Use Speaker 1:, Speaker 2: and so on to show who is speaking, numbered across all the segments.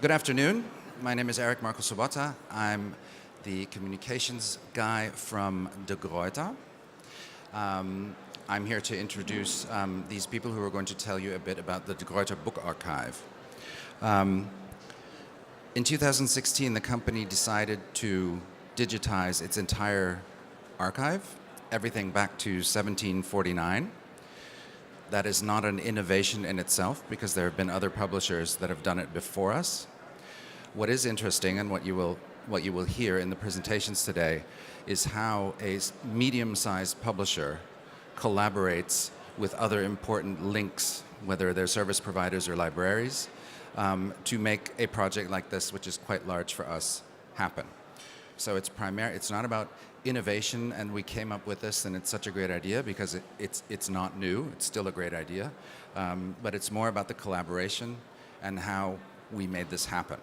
Speaker 1: Good afternoon. My name is Eric Marco Sobota. I'm the communications guy from Gruyter. I'm here to introduce these people who are going to tell you a bit about the Gruyter Book Archive. In 2016, the company decided to digitize its entire archive, everything back to 1749. That is not an innovation in itself because there have been other publishers that have done it before us. What is interesting and what you will hear in the presentations today is how a medium-sized publisher collaborates with other important links, whether they're service providers or libraries, to make a project like this, which is quite large for us, happen. So it's not about innovation, and we came up with this, and it's such a great idea because it's not new. It's still a great idea, but it's more about the collaboration and how we made this happen.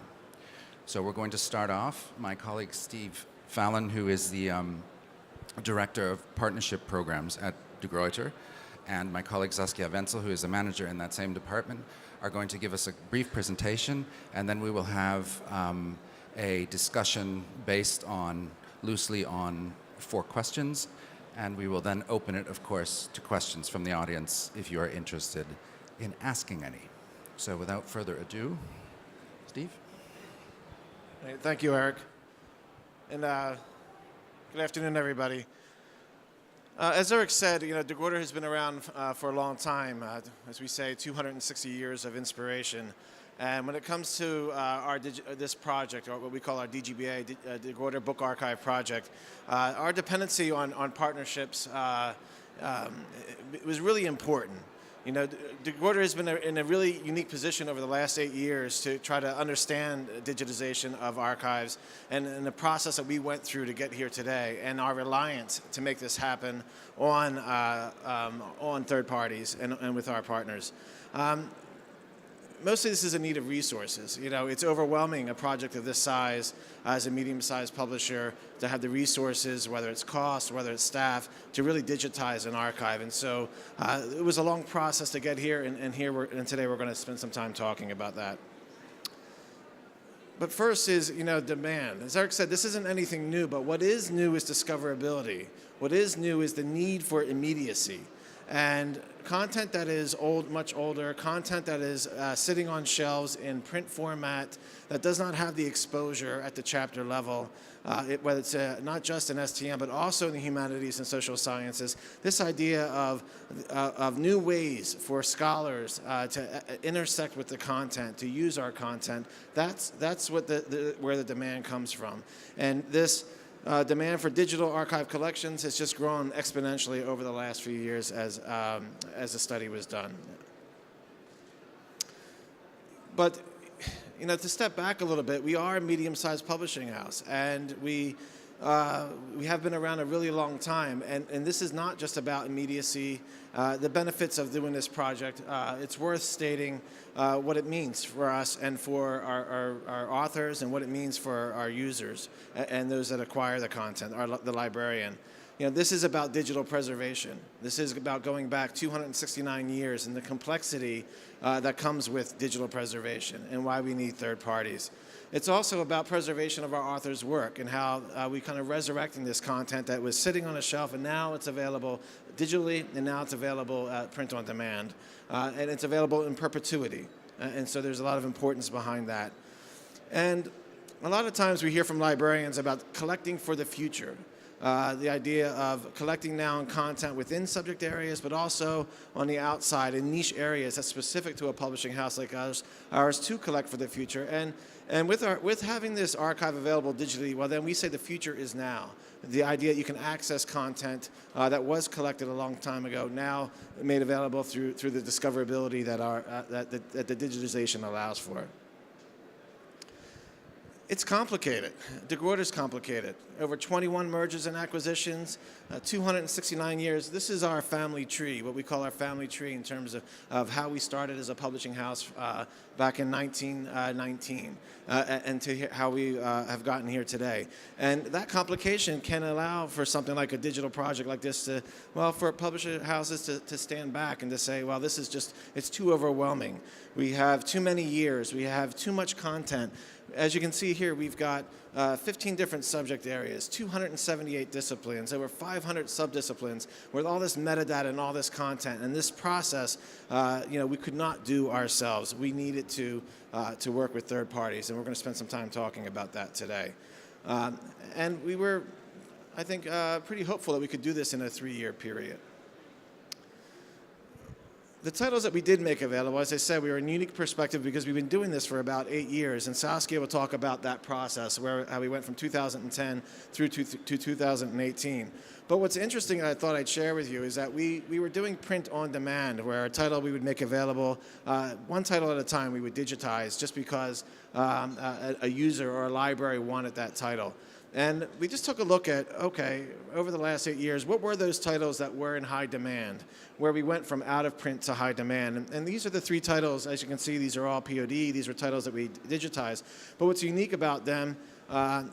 Speaker 1: So we're going to start off. My colleague Steve Fallon, who is the Director of Partnership Programs at De Gruyter, and my colleague Saskia Wenzel, who is a manager in that same department, are going to give us a brief presentation, and then we will have a discussion based loosely on 4 questions, and we will then open it, of course, to questions from the audience if you are interested in asking any. So without further ado, Steve?
Speaker 2: Thank you, Eric. And good afternoon, everybody. As Eric said, De Gruyter has been around for a long time. As we say, 260 years of inspiration. And when it comes to this project, or what we call our DGBA, De Gruyter Book Archive Project, our dependency on partnerships was really important. De Gruyter has been in a really unique position over the last 8 years to try to understand digitization of archives and the process that we went through to get here today, and our reliance to make this happen on third parties and with our partners. Mostly this is a need of resources. It's overwhelming a project of this size as a medium-sized publisher to have the resources, whether it's cost, whether it's staff, to really digitize an archive. And so it was a long process to get here, and today we're going to spend some time talking about that. But first is, demand. As Eric said, this isn't anything new, but what is new is discoverability. What is new is the need for immediacy. And content that is much older, content that is sitting on shelves in print format that does not have the exposure at the chapter level, whether it's not just in STM, but also in the humanities and social sciences. This idea of new ways for scholars to intersect with the content, to use our content, that's where the demand comes from. And this demand for digital archive collections has just grown exponentially over the last few years as the study was done. But to step back a little bit, we are a medium-sized publishing house, and we have been around a really long time, and this is not just about immediacy. The benefits of doing this project, it's worth stating what it means for us and for our authors, and what it means for our users and those that acquire the content, the librarian. This is about digital preservation. This is about going back 269 years and the complexity that comes with digital preservation and why we need third parties. It's also about preservation of our authors' work and how we kind of resurrecting this content that was sitting on a shelf, and now it's available digitally, and now it's available print on demand. And it's available in perpetuity. And so there's a lot of importance behind that. And a lot of times we hear from librarians about collecting for the future. The idea of collecting now content within subject areas, but also on the outside in niche areas that's specific to a publishing house like ours to collect for the future. And with having this archive available digitally, well, then we say the future is now. The idea that you can access content that was collected a long time ago, now made available through the discoverability that the digitization allows for. It's complicated. Gruyter's complicated. Over 21 mergers and acquisitions, 269 years. This is our family tree, what we call our family tree in terms of how we started as a publishing house back in 1919 and to how we have gotten here today. And that complication can allow for something like a digital project like this to, well, for publisher houses to stand back and to say, well, this is just, it's too overwhelming. We have too many years. We have too much content. As you can see here, we've got 15 different subject areas, 278 disciplines, over 500 subdisciplines with all this metadata and all this content. And this process, we could not do ourselves. We needed to work with third parties, and we're going to spend some time talking about that today. And we were, I think, pretty hopeful that we could do this in a 3-year period. The titles that we did make available, as I said, we were in a unique perspective because we've been doing this for about 8 years, and Saskia will talk about that process, how we went from 2010 through to 2018. But what's interesting, and I thought I'd share with you, is that we were doing print on demand, where a title we would make available, one title at a time we would digitize just because a user or a library wanted that title. And we just took a look at, okay, over the last 8 years, what were those titles that were in high demand, where we went from out of print to high demand. And these are the 3 titles. As you can see, these are all POD. These are titles that we digitized. But what's unique about them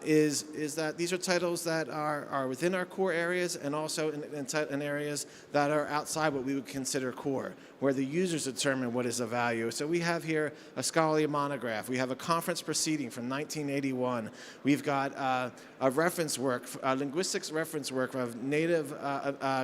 Speaker 2: is that these are titles that are within our core areas and also in areas that are outside what we would consider core, where the users determine what is of value. So we have here a scholarly monograph. We have a conference proceeding from 1981. We've got a reference work, a linguistics reference work of native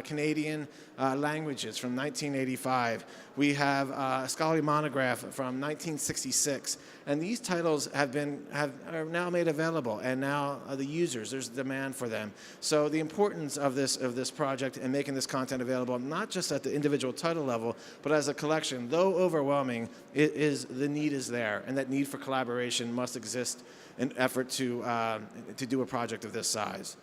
Speaker 2: Canadian languages from 1985. We have a scholarly monograph from 1966. And these titles are now made available, and now the users, there's demand for them. So the importance of this project and making this content available, not just at the individual title level, but as a collection, though overwhelming, the need is there, and that need for collaboration must exist in an effort to do a project of this size.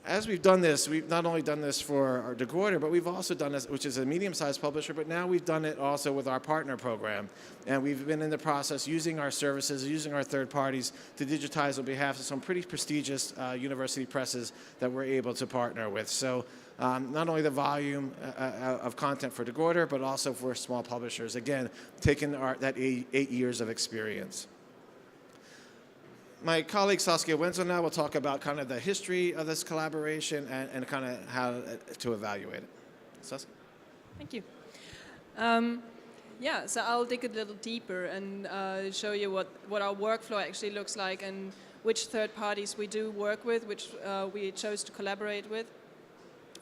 Speaker 2: As we've done this, we've not only done this for our Gruyter, but we've also done this, which is a medium-sized publisher, but now we've done it also with our partner program. And we've been in the process using our services, using our third parties to digitize on behalf of some pretty prestigious university presses that we're able to partner with. So not only the volume of content for Gruyter, but also for small publishers. Again, taking that 8 years of experience. My colleague Saskia Wenzel now will talk about kind of the history of this collaboration and kind of how to evaluate it. Saskia?
Speaker 3: Thank you. Yeah, so I'll dig a little deeper and show you what our workflow actually looks like and which third parties we do work with, which we chose to collaborate with.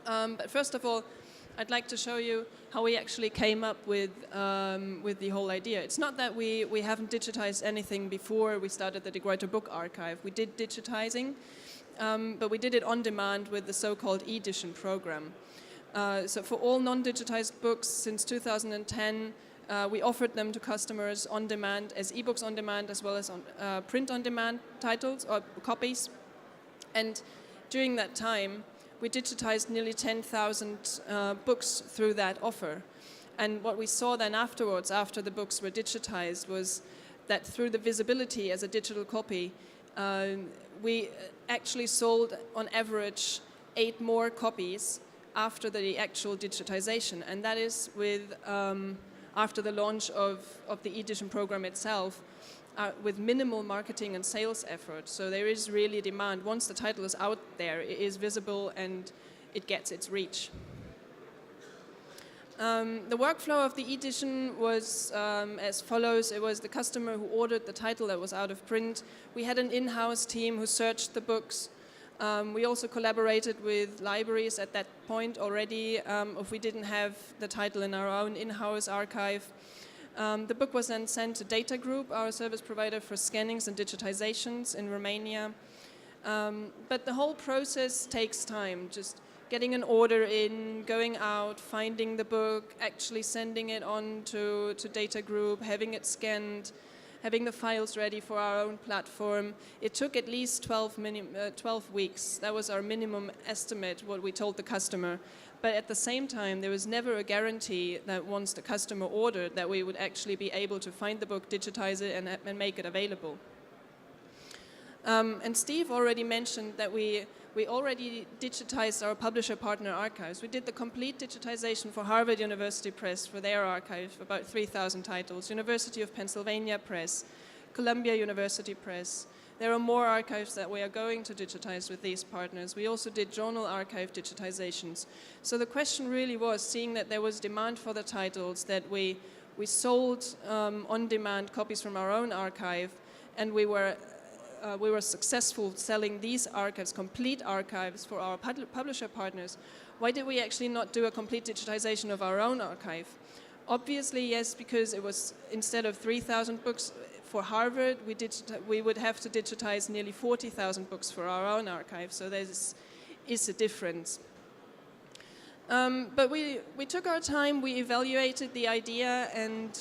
Speaker 3: But first of all, I'd like to show you how we actually came up with the whole idea. It's not that we haven't digitized anything before we started the Gruyter book archive. We did digitizing, but we did it on demand with the so-called e-edition program. So for all non-digitized books since 2010, we offered them to customers on demand as ebooks on demand as well as on print on demand titles or copies. And during that time, we digitized nearly 10,000 books through that offer. And what we saw then afterwards, after the books were digitized, was that through the visibility as a digital copy, we actually sold on average 8 more copies after the actual digitization. And that is with after the launch of the e-edition program itself, with minimal marketing and sales effort. So there is really demand. Once the title is out there, it is visible and it gets its reach. The workflow of the e-edition was as follows. It was the customer who ordered the title that was out of print. We had an in-house team who searched the books. We also collaborated with libraries at that point already if we didn't have the title in our own in-house archive. The book was then sent to Data Group, our service provider for scannings and digitizations in Romania. But the whole process takes time, just getting an order in, going out, finding the book, actually sending it on to Data Group, having it scanned, having the files ready for our own platform. It took at least 12 weeks. That was our minimum estimate, what we told the customer. But at the same time, there was never a guarantee that once the customer ordered that we would actually be able to find the book, digitize it, and make it available. And Steve already mentioned that we already digitized our publisher partner archives. We did the complete digitization for Harvard University Press for their archive, about 3,000 titles, University of Pennsylvania Press, Columbia University Press. There are more archives that we are going to digitize with these partners. We also did journal archive digitizations. So the question really was, seeing that there was demand for the titles, that we sold on-demand copies from our own archive, and we were successful selling these archives, complete archives, for our publisher partners. Why did we actually not do a complete digitization of our own archive? Obviously, yes, because it was, instead of 3,000 books for Harvard, we would have to digitize nearly 40,000 books for our own archive, so there is a difference. But we took our time, we evaluated the idea, and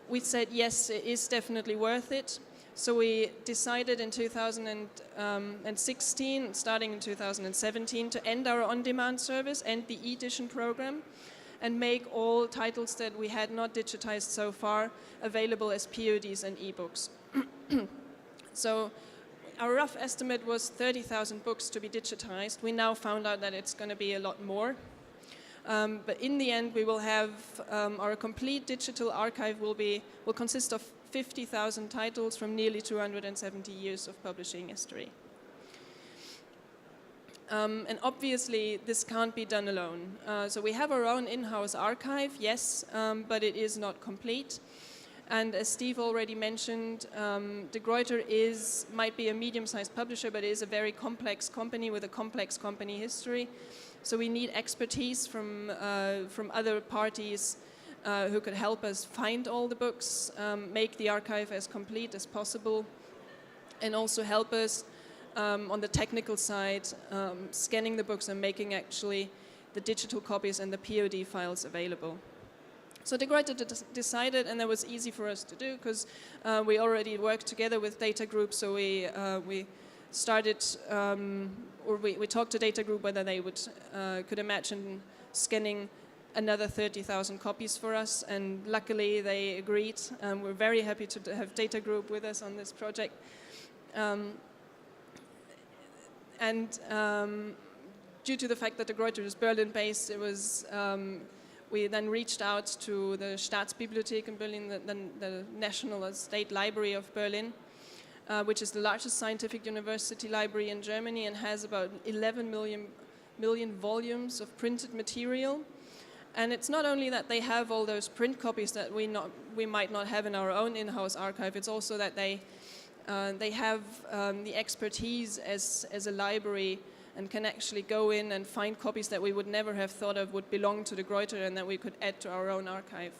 Speaker 3: we said, yes, it is definitely worth it. So we decided in 2016, starting in 2017, to end our on-demand service, end the e-edition program, and make all titles that we had not digitized so far available as PODs and ebooks. So our rough estimate was 30,000 books to be digitized. We now found out that it's going to be a lot more. But in the end, we will have our complete digital archive will consist of 50,000 titles from nearly 270 years of publishing history. And obviously, this can't be done alone. So we have our own in-house archive, yes, but it is not complete. And as Steve already mentioned, De Gruyter might be a medium-sized publisher, but it is a very complex company with a complex company history. So we need expertise from other parties who could help us find all the books, make the archive as complete as possible, and also help us on the technical side, scanning the books and making actually the digital copies and the POD files available. So De Gruyter decided, and that was easy for us to do because we already worked together with Data Group, so we started, or we talked to Data Group whether they could imagine scanning another 30,000 copies for us, and luckily they agreed. We're very happy to have Data Group with us on this project. Due to the fact that De Gruyter is Berlin-based, we then reached out to the Staatsbibliothek in Berlin, the National State Library of Berlin, which is the largest scientific university library in Germany and has about 11 million volumes of printed material. And it's not only that they have all those print copies that we might not have in our own in-house archive, it's also that they have the expertise as a library and can actually go in and find copies that we would never have thought of would belong to De Gruyter and that we could add to our own archive.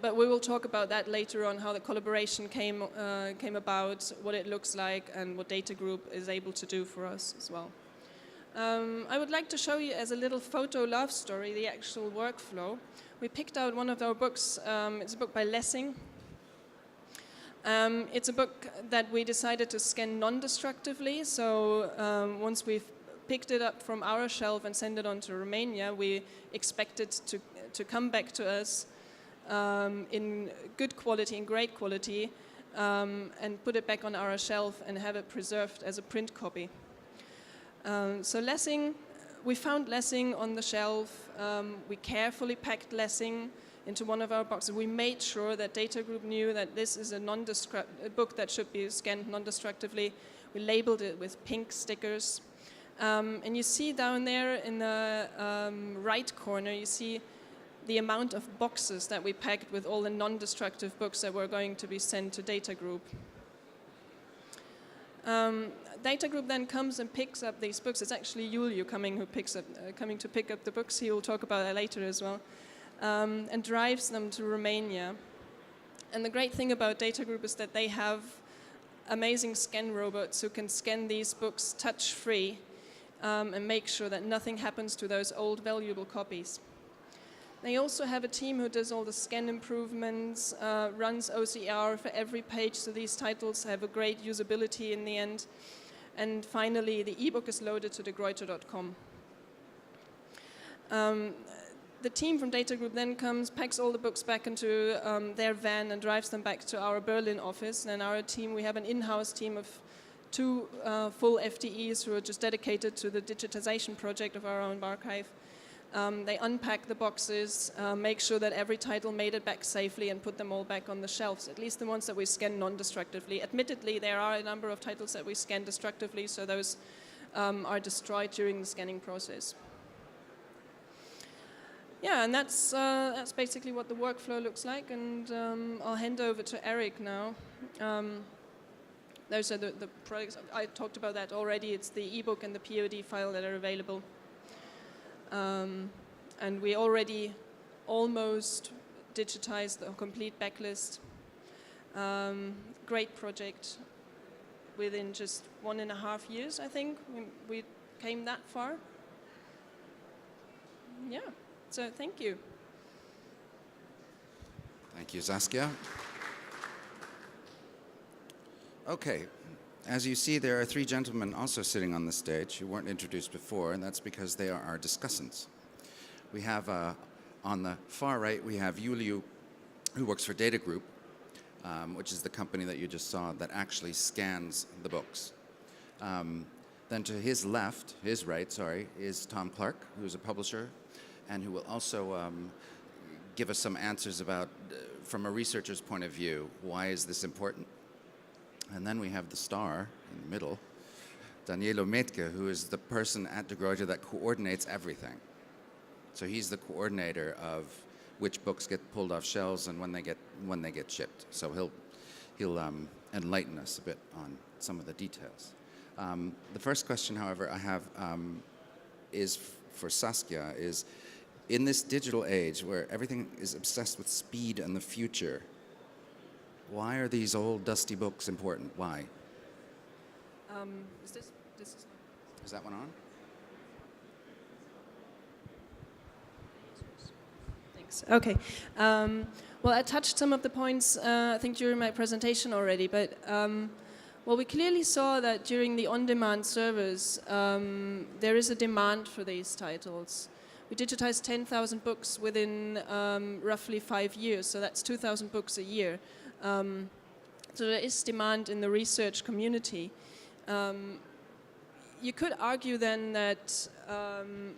Speaker 3: But we will talk about that later on, how the collaboration came about, what it looks like, and what Data Group is able to do for us as well. I would like to show you as a little photo love story the actual workflow. We picked out one of our books. It's a book by Lessing. It's a book that we decided to scan non-destructively. So once we've picked it up from our shelf and sent it on to Romania, we expect it to come back to us in good quality, in great quality, and put it back on our shelf and have it preserved as a print copy. So Lessing, we found Lessing on the shelf. We carefully packed Lessing into one of our boxes. We made sure that Data Group knew that this is a book that should be scanned non-destructively. We labeled it with pink stickers. And you see down there in the right corner, you see the amount of boxes that we packed with all the non-destructive books that were going to be sent to Data Group. Data Group then comes and picks up these books. It's actually Julio coming to pick up the books. He will talk about that later as well. And drives them to Romania. And the great thing about Data Group is that they have amazing scan robots who can scan these books touch-free and make sure that nothing happens to those old valuable copies. They also have a team who does all the scan improvements, runs OCR for every page, so these titles have a great usability in the end. And finally, the ebook is loaded to degruyter.com. the team from Data Group then comes, packs all the books back into their van and drives them back to our Berlin office. And our team, we have an in-house team of 2 full FTEs who are just dedicated to the digitization project of our own archive. They unpack the boxes, make sure that every title made it back safely and put them all back on the shelves, at least the ones that we scan non-destructively. Admittedly, there are a number of titles that we scan destructively, so those are destroyed during the scanning process. Yeah, and that's basically what the workflow looks like, and I'll hand over to Eric now. Those are the products. I talked about that already. It's the ebook and the POD file that are available. And we already almost digitized the complete backlist. Great project. Within just 1.5 years, I think, we came that far. Yeah, so thank you.
Speaker 1: Thank you, Saskia. Okay, as you see, there are 3 gentlemen also sitting on the stage who weren't introduced before, and that's because they are our discussants. We have, on the far right, we have Yuliu, who works for Data Group, which is the company that you just saw that actually scans the books. Then to his left, his right, sorry, is Tom Clark, who is a publisher, and who will also give us some answers about, from a researcher's point of view, why is this important? And then we have the star in the middle, Danielo Metke, who is the person at De Gruyter that coordinates everything. So he's the coordinator of which books get pulled off shelves and when they get shipped. So he'll enlighten us a bit on some of the details. The first question, however, I have is for Saskia, is in this digital age where everything is obsessed with speed and the future, why are these old dusty books important? Why? Is that one on?
Speaker 3: Thanks. Okay. Well, I touched some of the points, I think, during my presentation already, but well, we clearly saw that during the on-demand servers, there is a demand for these titles. We digitized 10,000 books within roughly 5 years, so that's 2,000 books a year. So there is demand in the research community. You could argue then that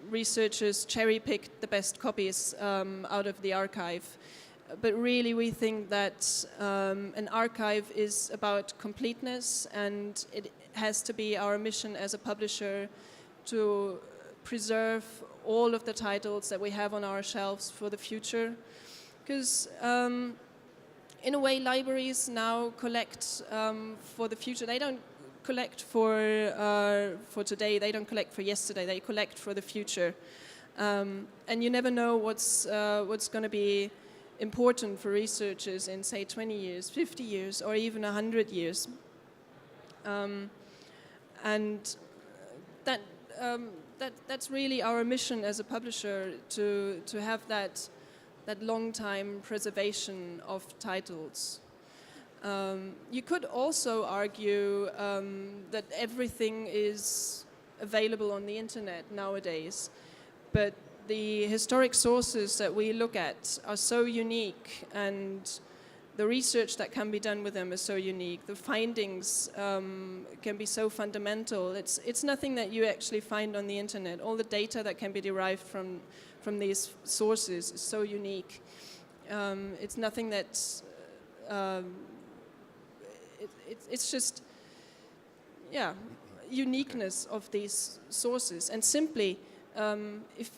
Speaker 3: researchers cherry-picked the best copies out of the archive. But really we think that an archive is about completeness, and it has to be our mission as a publisher to preserve all of the titles that we have on our shelves for the future. Because in a way, libraries now collect for the future. They don't collect for today. They don't collect for yesterday. They collect for the future. And you never know what's going to be important for researchers in, say, 20 years, 50 years, or even 100 years. And that's really our mission as a publisher, to have that long time preservation of titles. You could also argue that everything is available on the internet nowadays, but the historic sources that we look at are so unique, and the research that can be done with them is so unique. The findings can be so fundamental. It's nothing that you actually find on the internet. All the data that can be derived from these sources is so unique. It's nothing that's it's just, yeah, uniqueness of these sources. And simply, if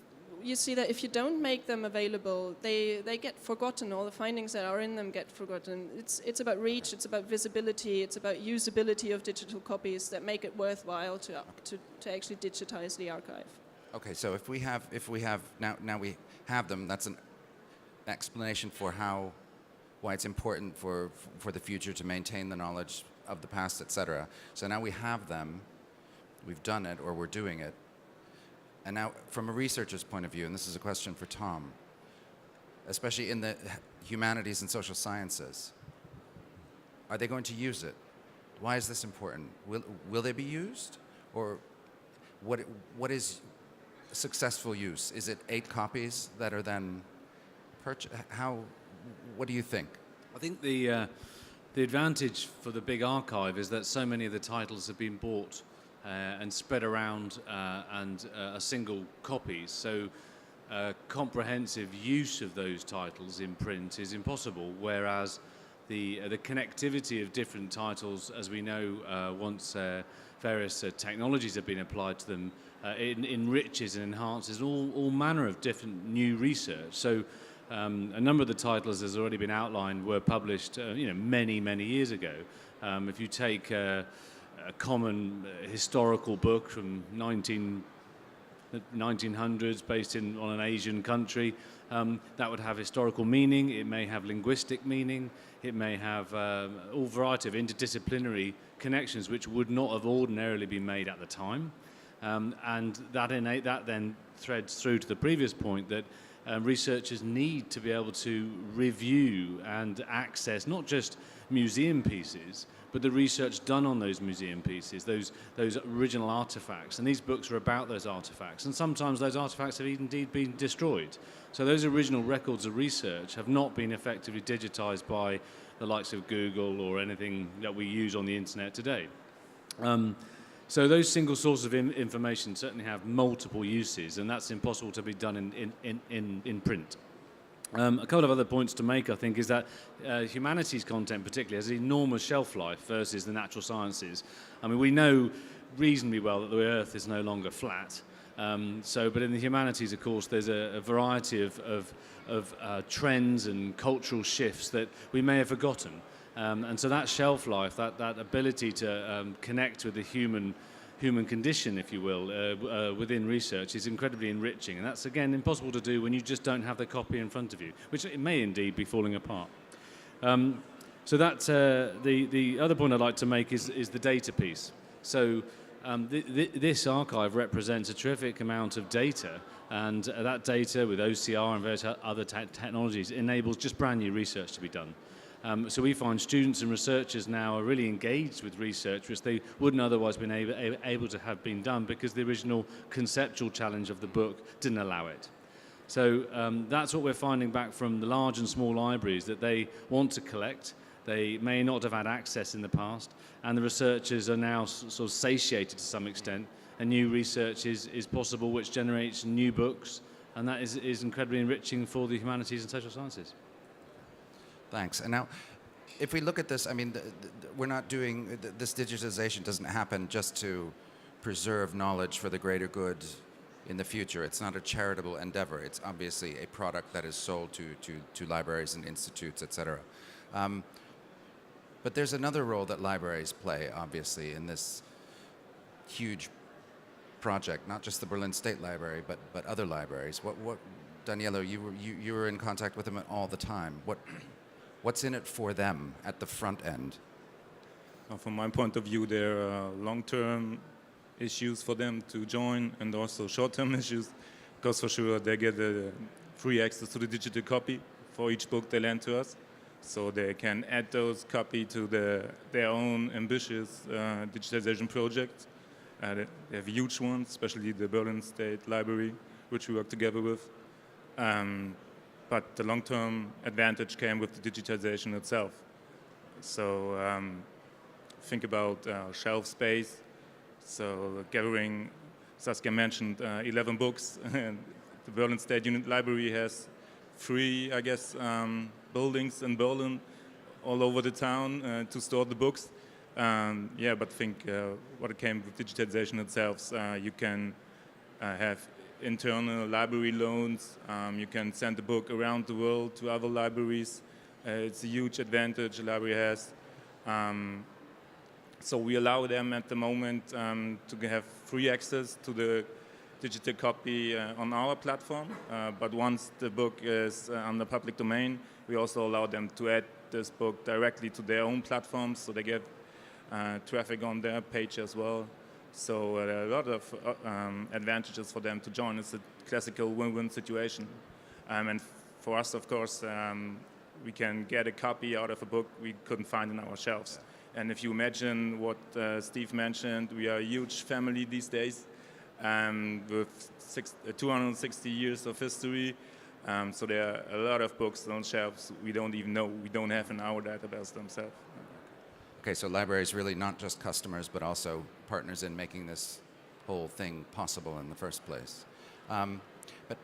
Speaker 3: you see that if you don't make them available, they get forgotten. All the findings that are in them get forgotten. It's about reach, it's about visibility, it's about usability of digital copies that make it worthwhile to actually digitize the archive.
Speaker 1: Okay, so if we have now we have them, that's an explanation for why it's important for the future to maintain the knowledge of the past, etc. So now we have them, we've done it, or we're doing it. And now, from a researcher's point of view, and this is a question for Tom, especially in the humanities and social sciences, are they going to use it? Why is this important? Will they be used? Or what is successful use? Is it 8 copies that are then purchased? What do you think?
Speaker 4: I think the advantage for the big archive is that so many of the titles have been bought and spread around and are single copies. So comprehensive use of those titles in print is impossible, whereas the connectivity of different titles, as we know, once various technologies have been applied to them, it enriches and enhances all manner of different new research. So a number of the titles, as already been outlined, were published many years ago. If you take a common historical book from 1900s based on an Asian country, that would have historical meaning. It may have linguistic meaning. It may have all variety of interdisciplinary connections which would not have ordinarily been made at the time. And that then threads through to the previous point that researchers need to be able to review and access not just museum pieces, but the research done on those museum pieces, those original artifacts. And these books are about those artifacts. And sometimes those artifacts have indeed been destroyed. So those original records of research have not been effectively digitized by the likes of Google or anything that we use on the internet today. So those single sources of information certainly have multiple uses, and that's impossible to be done in print. A couple of other points to make, I think, is that humanities content particularly has an enormous shelf life versus the natural sciences. I mean, we know reasonably well that the Earth is no longer flat. But in the humanities, of course, there's a variety of trends and cultural shifts that we may have forgotten. And so that shelf life, that ability to connect with the human condition, if you will, within research is incredibly enriching. And that's, again, impossible to do when you just don't have the copy in front of you, which it may indeed be falling apart. So that's the other point I'd like to make is the data piece. So this archive represents a terrific amount of data, and that data with OCR and various other technologies enables just brand new research to be done. So we find students and researchers now are really engaged with research which they wouldn't otherwise been able to have been done because the original conceptual challenge of the book didn't allow it. So that's what we're finding back from the large and small libraries, that they want to collect. They may not have had access in the past, and the researchers are now sort of satiated to some extent, and new research is possible which generates new books, and that is incredibly enriching for the humanities and social sciences.
Speaker 1: Thanks. And now, if we look at this, I mean, we're not doing, this digitization doesn't happen just to preserve knowledge for the greater good in the future. It's not a charitable endeavor. It's obviously a product that is sold to libraries and institutes, etc. But there's another role that libraries play, obviously, in this huge project, not just the Berlin State Library, but other libraries. What Danielo, you were in contact with them all the time. What's in it for them at the front end?
Speaker 5: From my point of view, there are long-term issues for them to join and also short-term issues, because for sure they get free access to the digital copy for each book they lend to us. So they can add those copy to their own ambitious digitization projects. They have huge ones, especially the Berlin State Library, which we work together with. But the long-term advantage came with the digitization itself. So think about shelf space. So gathering, Saskia mentioned 11 books. And the Berlin State Unit Library has 3, I guess, buildings in Berlin all over the town to store the books. But think what it came with digitization itself. You can have internal library loans. You can send the book around the world to other libraries. It's a huge advantage the library has. So we allow them at the moment to have free access to the digital copy on our platform. But once the book is on the public domain, we also allow them to add this book directly to their own platforms, so they get traffic on their page as well. So there are a lot of advantages for them to join. It's a classical win-win situation. And for us, of course, we can get a copy out of a book we couldn't find in our shelves. And if you imagine what Steve mentioned, we are a huge family these days. with 260 years of history. So there are a lot of books on shelves we don't even know, we don't have in our database themselves.
Speaker 1: Okay, so libraries really not just customers, but also partners in making this whole thing possible in the first place. But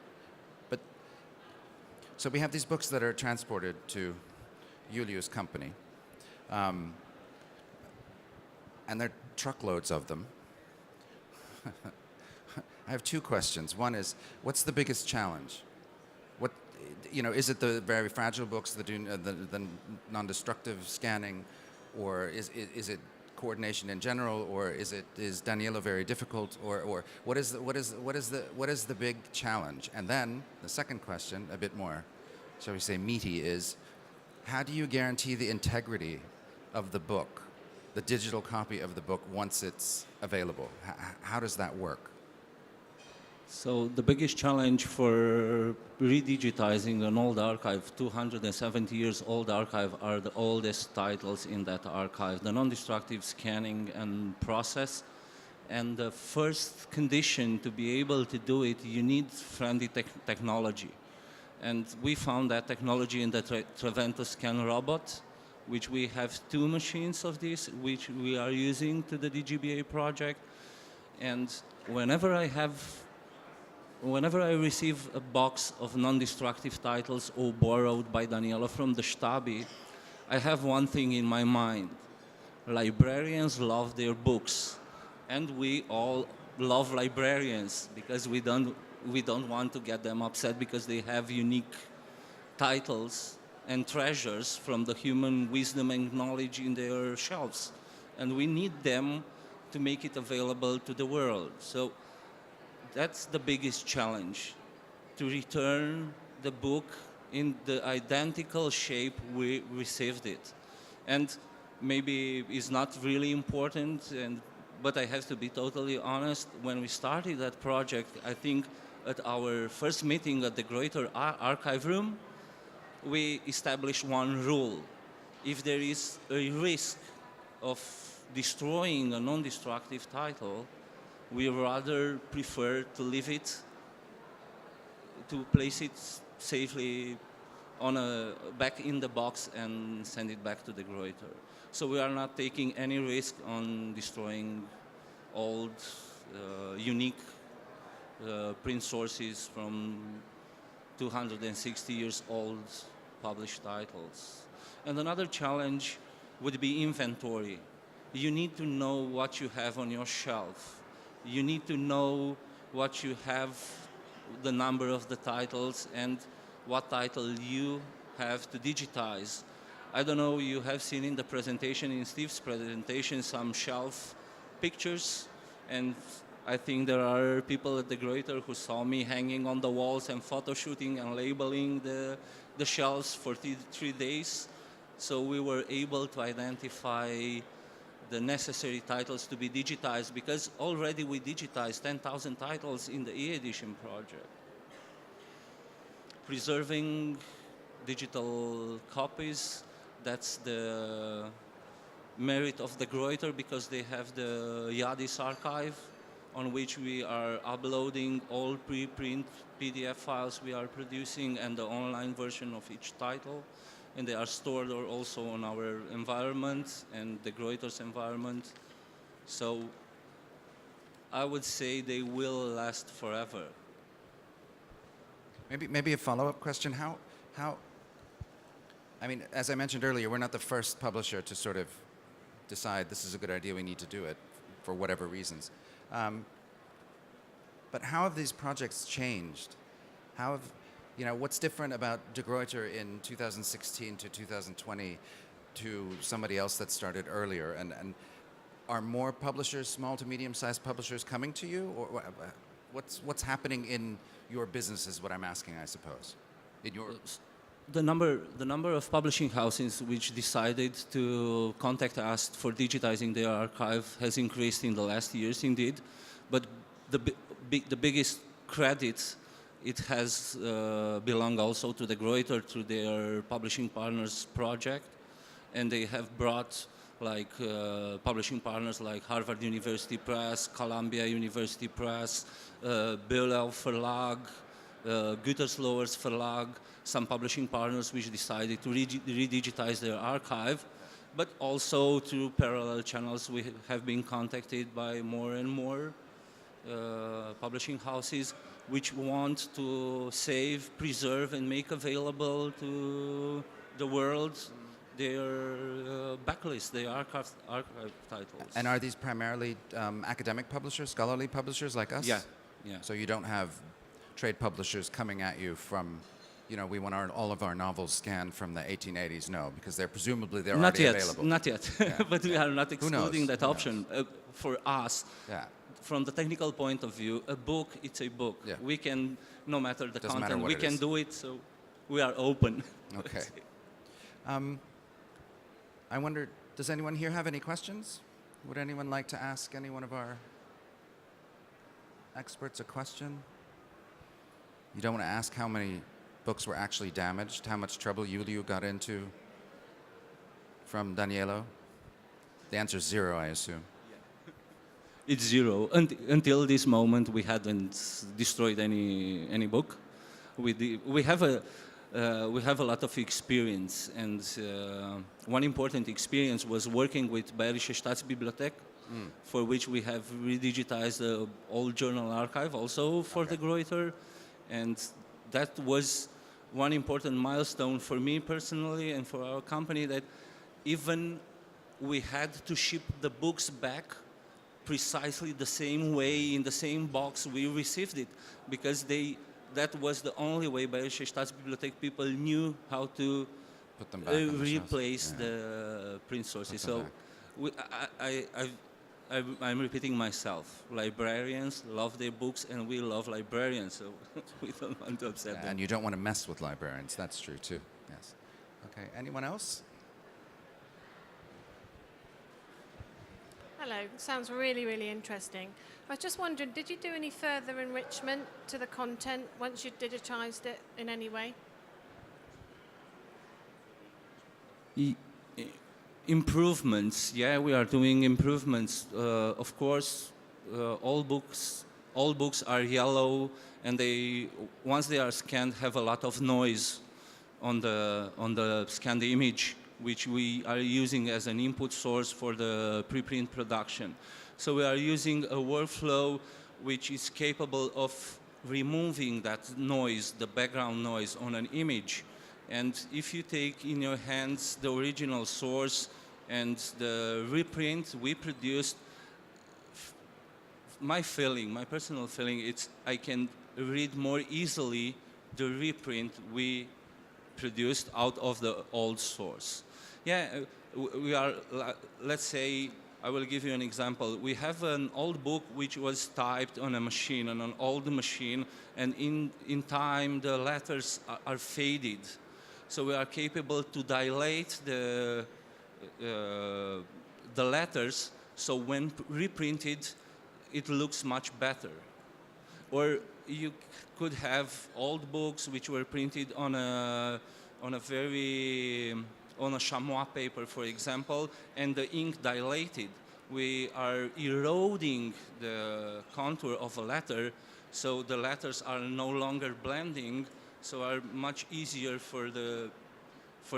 Speaker 1: so we have these books that are transported to Juliu's company, and there are truckloads of them. I have two questions. One is, what's the biggest challenge? What, is it the very fragile books, the non-destructive scanning, or is it coordination in general, or is Daniela very difficult, or what is the big challenge? And then the second question, a bit more, shall we say, meaty, is how do you guarantee the integrity of the book, the digital copy of the book, once it's available? How does that work?
Speaker 6: So the biggest challenge for redigitizing an old archive, 270 years old archive, are the oldest titles in that archive, the non-destructive scanning and process. And the first condition to be able to do it, you need friendly technology. And we found that technology in the Trevento scan robot, which we have 2 machines of this, which we are using to the DGBA project. And whenever I receive a box of non-destructive titles or borrowed by Daniela from the Stabi, I have one thing in my mind. Librarians love their books, and we all love librarians because we don't want to get them upset because they have unique titles and treasures from the human wisdom and knowledge in their shelves. And we need them to make it available to the world. So that's the biggest challenge, to return the book in the identical shape we received it. And maybe it's not really important, but I have to be totally honest, when we started that project, I think at our first meeting at the Gruyter archive room, we established one rule. If there is a risk of destroying a non-destructive title, we rather prefer to leave it, to place it safely back in the box and send it back to the Gruyter. So we are not taking any risk on destroying old, unique print sources from 260 years old published titles. And another challenge would be inventory. You need to know what you have on your shelf. You need to know what you have, the number of the titles, and what title you have to digitize. I don't know, you have seen in the presentation, in Steve's presentation, some shelf pictures, and I think there are people at the Gruyter who saw me hanging on the walls and photo shooting and labeling the shelves for 3 days. So we were able to identify the necessary titles to be digitized, because already we digitized 10,000 titles in the e-edition project. Preserving digital copies, that's the merit of the Gruyter, because they have the Yadis archive on which we are uploading all preprint PDF files we are producing and the online version of each title. And they are stored also on our environment and the Gruyter's environment. So I would say they will last forever.
Speaker 1: Maybe a follow-up question. How? I mean, as I mentioned earlier, we're not the first publisher to sort of decide this is a good idea, we need to do it for whatever reasons. But how have these projects changed? How have, what's different about De Gruyter in 2016 to 2020 to somebody else that started earlier? And are more publishers, small to medium-sized publishers, coming to you? Or what's happening in your business is what I'm asking, I suppose. In your...
Speaker 6: The number of publishing houses which decided to contact us for digitizing their archive has increased in the last years, indeed. But the biggest credit, it has belonged also to the Gruyter through their publishing partners project, and they have brought like publishing partners like Harvard University Press, Columbia University Press, Bilal Verlag, Gütersloher's Verlag, some publishing partners which decided to redigitize their archive, but also through parallel channels we have been contacted by more and more publishing houses which want to save, preserve, and make available to the world their backlist, their archive titles.
Speaker 1: And are these primarily academic publishers, scholarly publishers like us?
Speaker 6: Yeah, yeah.
Speaker 1: So you don't have trade publishers coming at you from, you know, we want all of our novels scanned from the 1880s. No, because they're
Speaker 6: Not
Speaker 1: already
Speaker 6: yet,
Speaker 1: available.
Speaker 6: not yet.
Speaker 1: Yeah,
Speaker 6: But we are not
Speaker 1: Who
Speaker 6: excluding
Speaker 1: knows?
Speaker 6: that option. For us,
Speaker 1: Yeah.
Speaker 6: from the technical point of view, a book, it's a book.
Speaker 1: Yeah.
Speaker 6: We can, no matter the
Speaker 1: Doesn't matter
Speaker 6: content,
Speaker 1: what
Speaker 6: we
Speaker 1: it
Speaker 6: can
Speaker 1: is.
Speaker 6: do it, so we are open.
Speaker 1: Okay. I wonder, does anyone here have any questions? Would anyone like to ask any one of our experts a question? You don't want to ask how many books were actually damaged, how much trouble Julio got into from Danielo? The answer is 0, I assume.
Speaker 6: It's 0. Until this moment, we hadn't destroyed any book. We have a lot of experience, and one important experience was working with Bayerische Staatsbibliothek, for which we have redigitized the old journal archive also for the Gruyter, and that was one important milestone for me personally and for our company, that even we had to ship the books back precisely the same way, in the same box we received it, because that was the only way Bayerische Staatsbibliothek people knew how to
Speaker 1: Put them back on the shelves.
Speaker 6: replace
Speaker 1: Yeah.
Speaker 6: the print sources.
Speaker 1: Put them
Speaker 6: So I'm repeating myself. Librarians love their books, and we love librarians, so we don't want to upset them.
Speaker 1: And you don't want to mess with librarians. That's true, too. Yes. Okay. Anyone else?
Speaker 7: Hello, sounds really, really interesting. I was just wondering, did you do any further enrichment to the content once you'd digitized it in any way?
Speaker 6: Improvements, yeah, we are doing improvements. Of course, all books are yellow, and once they are scanned, have a lot of noise on the scanned image, which we are using as an input source for the preprint production. So we are using a workflow which is capable of removing that noise, the background noise on an image. And if you take in your hands the original source and the reprint we produced, my personal feeling, I can read more easily the reprint we produced out of the old source. Yeah, we are, let's say, I will give you an example. We have an old book which was typed on a machine, on an old machine, and in time the letters are faded. So we are capable to dilate the letters, so when reprinted, it looks much better. Or you could have old books which were printed on a chamois paper, for example, and the ink dilated. We are eroding the contour of a letter, so the letters are no longer blending, so are much easier for the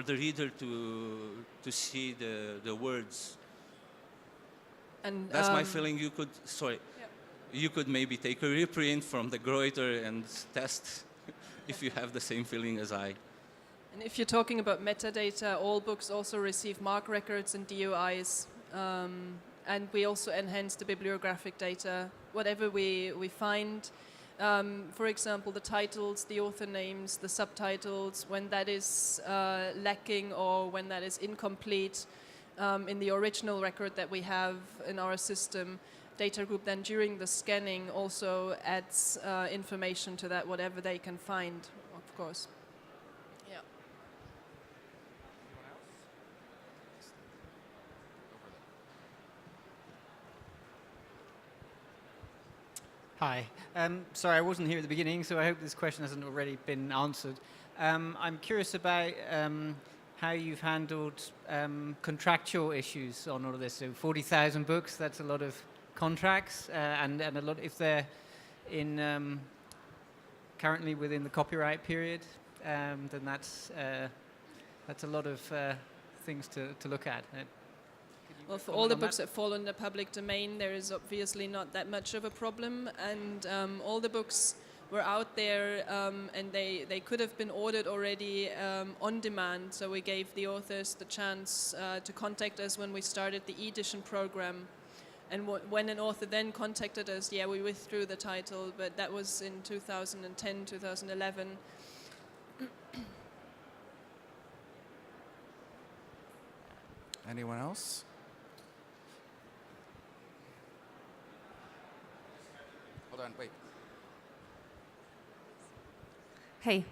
Speaker 6: reader to see the words.
Speaker 3: And
Speaker 6: That's my feeling. You could maybe take a reprint from the Gruyter and test if you have the same feeling as I.
Speaker 3: And if you're talking about metadata, all books also receive MARC records and DOIs. And we also enhance the bibliographic data. Whatever we find, for example, the titles, the author names, the subtitles, when that is lacking or when that is incomplete in the original record that we have in our system, data group then during the scanning also adds information to that, whatever they can find, of course. Yeah.
Speaker 8: Hi. Sorry, I wasn't here at the beginning, so I hope this question hasn't already been answered. I'm curious about how you've handled contractual issues on all of this. So 40,000 books, that's a lot of contracts, and a lot if they're in currently within the copyright period, then that's a lot of things to look at.
Speaker 3: Well, for all the books that fall in the public domain, there is obviously not that much of a problem, and all the books were out there, and they could have been ordered already on demand. So we gave the authors the chance to contact us when we started the e-edition program. And when an author then contacted us, yeah, we withdrew the title, but that was in 2010, 2011.
Speaker 1: Anyone else? Hold on, wait.
Speaker 9: Hey,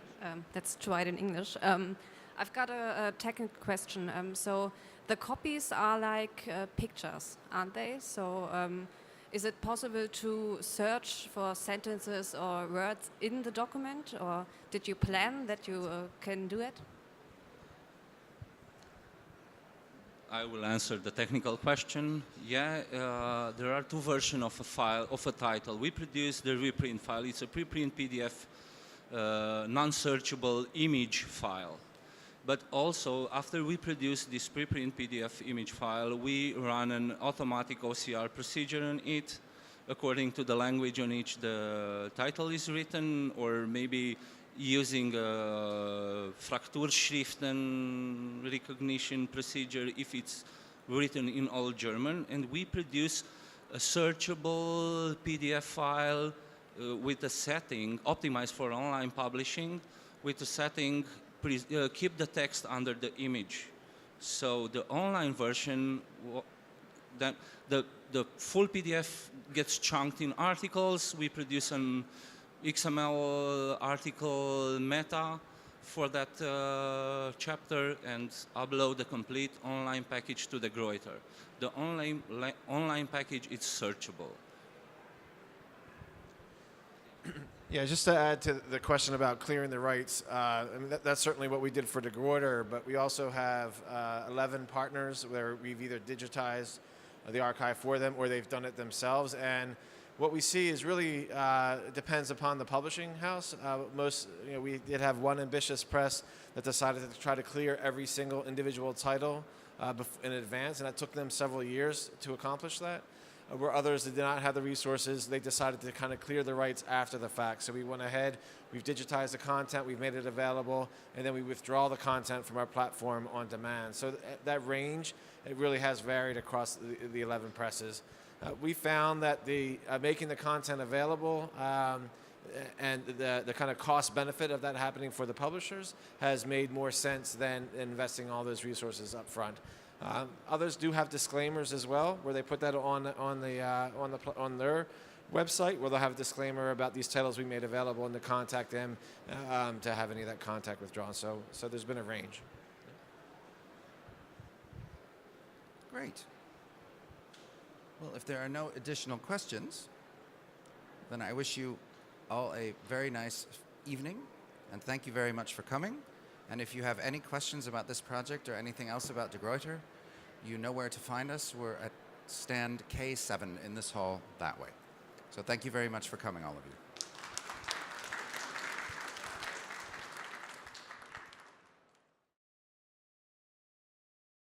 Speaker 9: let's try it in English. I've got a technical question. So the copies are like pictures, aren't they? So is it possible to search for sentences or words in the document, or did you plan that you can do it?
Speaker 6: I will answer the technical question. Yeah, there are two versions of a file, of a title. We produce the reprint file. It's a preprint PDF, non-searchable image file. But also, after we produce this preprint PDF image file, we run an automatic OCR procedure on it, according to the language on which the title is written, or maybe using a Frakturschriften recognition procedure if it's written in all German. And we produce a searchable PDF file with a setting optimized for online publishing, with a setting keep the text under the image. So the online version, that the full PDF gets chunked in articles. We produce an XML article meta for that chapter and upload the complete online package to the Gruyter. The online package is searchable.
Speaker 2: Yeah, just to add to the question about clearing the rights, I mean, that's certainly what we did for the Gruyter, but we also have 11 partners where we've either digitized the archive for them or they've done it themselves. And what we see is really depends upon the publishing house. We did have one ambitious press that decided to try to clear every single individual title in advance, and that took them several years to accomplish that. Where others that did not have the resources, they decided to kind of clear the rights after the fact. So we went ahead, we've digitized the content, we've made it available, and then we withdraw the content from our platform on demand. So that range, it really has varied across the 11 presses. We found that making the content available and the kind of cost benefit of that happening for the publishers has made more sense than investing all those resources up front. Others do have disclaimers as well, where they put that on their website, where they'll have a disclaimer about these titles we made available and to contact them to have any of that contact withdrawn. So there's been a range.
Speaker 1: Great. Well, if there are no additional questions, then I wish you all a very nice evening, and thank you very much for coming. And if you have any questions about this project or anything else about De Gruyter, you know where to find us. We're at stand K7 in this hall that way. So thank you very much for coming, all of you.